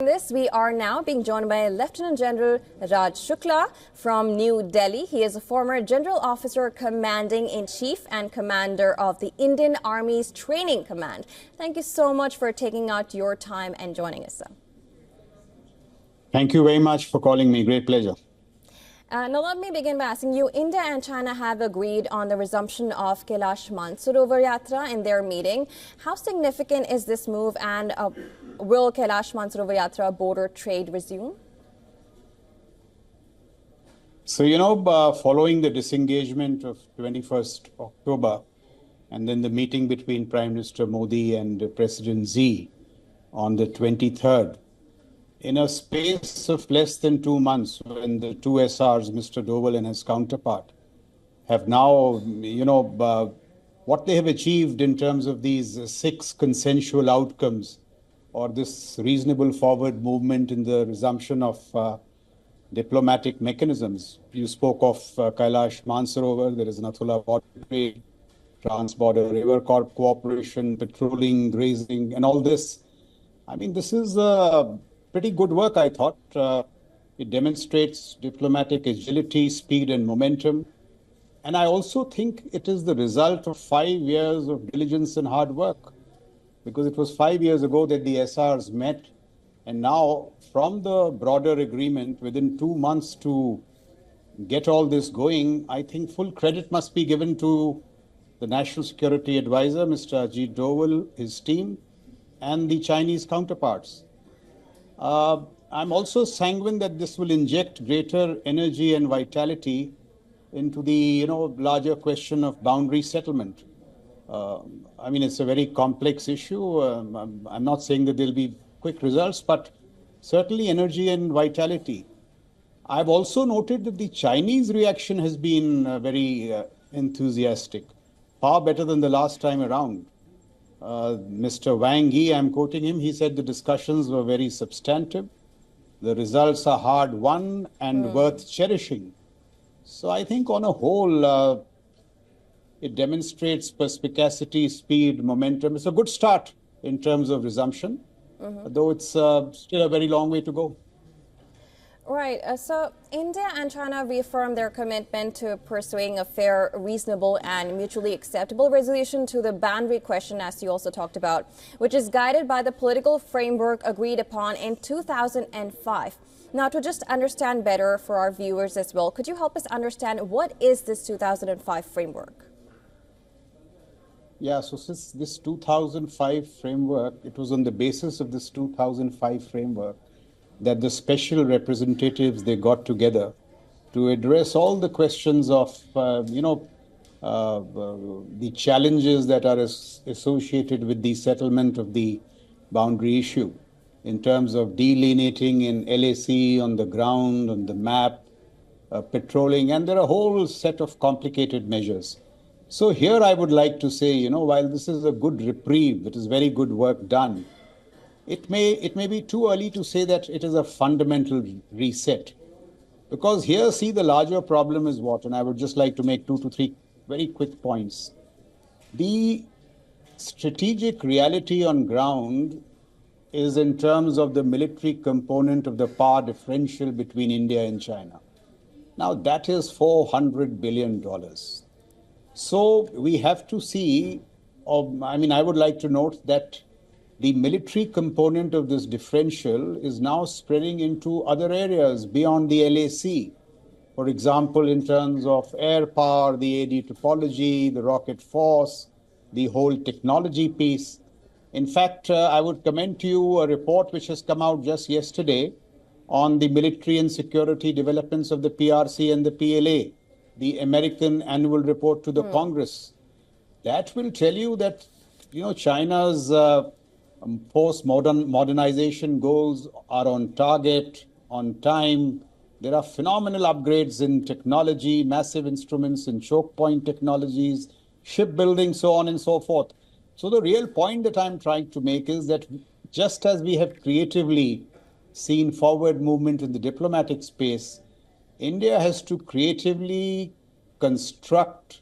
this, we are now being joined by Lieutenant General Raj Shukla from New Delhi. He is a former General Officer Commanding-in-Chief and Commander of the Indian Army's Training Command. Thank you so much for taking out your time and joining us, sir. Thank you very much for calling me. Great pleasure. Now let me begin by asking you, India and China have agreed on the resumption of Kailash Mansarovar Yatra in their meeting. How significant is this move, and will Kailash Mansarovar Yatra border trade resume? So, following the disengagement of 21st October and then the meeting between Prime Minister Modi and President Xi on the 23rd, in a space of less than 2 months, when the two SRs, Mr. Doval and his counterpart, have now, what they have achieved in terms of these 6 consensual outcomes, or this reasonable forward movement in the resumption of diplomatic mechanisms. You spoke of Kailash Mansarovar, there is Nathula border trade, trans-border river cooperation, patrolling, grazing, and all this. I mean, this is pretty good work, I thought. It demonstrates diplomatic agility, speed, and momentum. And I also think it is the result of 5 years of diligence and hard work, because it was 5 years ago that the SRs met. And now, from the broader agreement, within 2 months to get all this going, I think full credit must be given to the National Security Advisor, Mr. Ajit Doval, his team, and the Chinese counterparts. I'm also sanguine that this will inject greater energy and vitality into the larger question of boundary settlement. I mean, it's a very complex issue. I'm not saying that there'll be quick results, but certainly energy and vitality. I've also noted that the Chinese reaction has been very enthusiastic, far better than the last time around. Mr. Wang Yi, I'm quoting him, he said the discussions were very substantive. The results are hard won and worth cherishing. So I think on a whole, it demonstrates perspicacity, speed, momentum. It's a good start in terms of resumption, though it's still a very long way to go. Right. So India and China reaffirmed their commitment to pursuing a fair, reasonable and mutually acceptable resolution to the boundary question, as you also talked about, which is guided by the political framework agreed upon in 2005. Now, to just understand better for our viewers as well, could you help us understand what is this 2005 framework? Yeah, so since this 2005 framework, it was on the basis of this 2005 framework that the special representatives, they got together to address all the questions of, the challenges that are associated with the settlement of the boundary issue in terms of delineating in LAC, on the ground, on the map, patrolling, and there are a whole set of complicated measures. So here I would like to say, while this is a good reprieve, it is very good work done, it may be too early to say that it is a fundamental reset. Because here, see, the larger problem is what? And I would just like to make 2 to 3 very quick points. The strategic reality on ground is in terms of the military component of the power differential between India and China. Now, that is $400 billion. So we have to see, I would like to note that the military component of this differential is now spreading into other areas beyond the LAC. For example, in terms of air power, the AD topology, the rocket force, the whole technology piece. In fact, I would commend to you a report which has come out just yesterday on the military and security developments of the PRC and the PLA, the American annual report to the Congress. That will tell you that, China's post-modernization goals are on target, on time. There are phenomenal upgrades in technology, massive instruments in choke point technologies, shipbuilding, so on and so forth. So the real point that I'm trying to make is that just as we have creatively seen forward movement in the diplomatic space, India has to creatively construct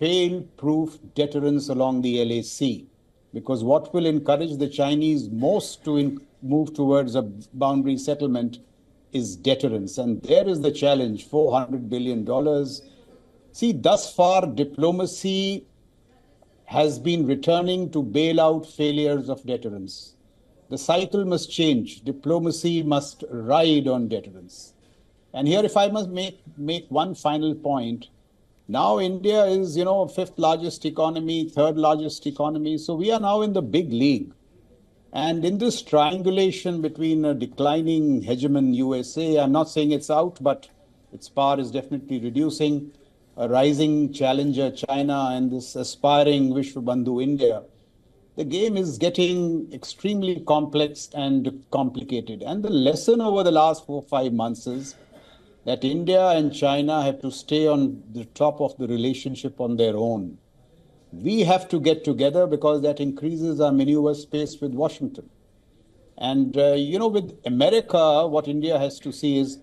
fail-proof deterrence along the LAC. Because what will encourage the Chinese most to move towards a boundary settlement is deterrence. And there is the challenge, $400 billion. See, thus far, diplomacy has been returning to bail out failures of deterrence. The cycle must change. Diplomacy must ride on deterrence. And here, if I must make one final point, now India is, fifth largest economy, third largest economy. So we are now in the big league. And in this triangulation between a declining hegemon USA, I'm not saying it's out, but its power is definitely reducing, a rising challenger China, and this aspiring Vishwabandhu India, the game is getting extremely complex and complicated. And the lesson over the last 4 or 5 months is that India and China have to stay on the top of the relationship on their own. We have to get together because that increases our maneuver space with Washington. And, with America, what India has to see is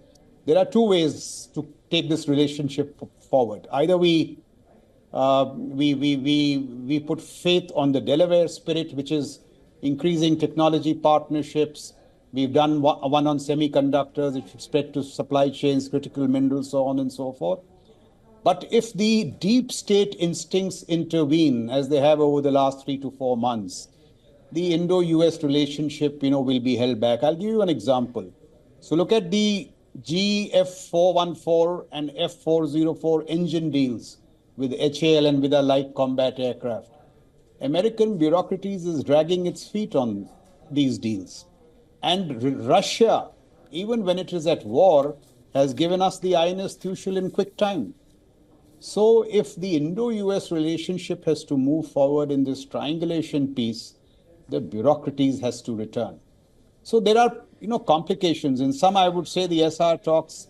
there are two ways to take this relationship forward. Either we put faith on the Delaware spirit, which is increasing technology partnerships. We've done one on semiconductors. It should spread to supply chains, critical minerals, so on and so forth. But if the deep state instincts intervene, as they have over the last 3 to 4 months, the Indo-US relationship, will be held back. I'll give you an example. So look at the GF414 and F404 engine deals with HAL and with our light combat aircraft. American bureaucracies is dragging its feet on these deals. And Russia, even when it is at war, has given us the INS Tushel in quick time. So if the Indo-US relationship has to move forward in this triangulation piece, the bureaucracies has to return. So there are, complications. In some, I would say the SR talks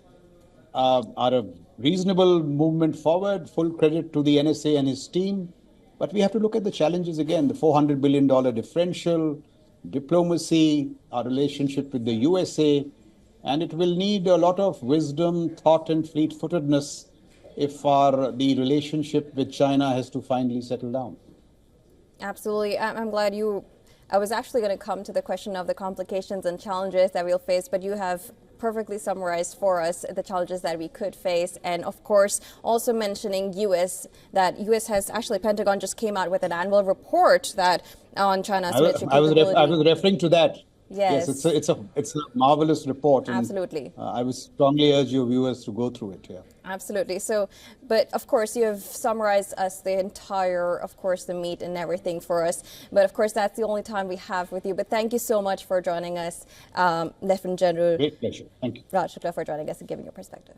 are a reasonable movement forward, full credit to the NSA and his team. But we have to look at the challenges again, the $400 billion differential, diplomacy, our relationship with the USA, and it will need a lot of wisdom, thought, and fleet-footedness if the relationship with China has to finally settle down. Absolutely. I'm glad I was actually going to come to the question of the complications and challenges that we'll face, but you have perfectly summarized for us the challenges that we could face. And of course, also mentioning that US has actually, Pentagon just came out with an annual report that on China's military capability. I was referring to that. Yes, it's a marvelous report. And, absolutely. I would strongly urge your viewers to go through it. Yeah. Absolutely. So, but of course, you have summarized us the entire, of course, the meat and everything for us. But of course, that's the only time we have with you. But thank you so much for joining us, Lieutenant General. Great pleasure. Thank you. Raj Shukla, for joining us and giving your perspective.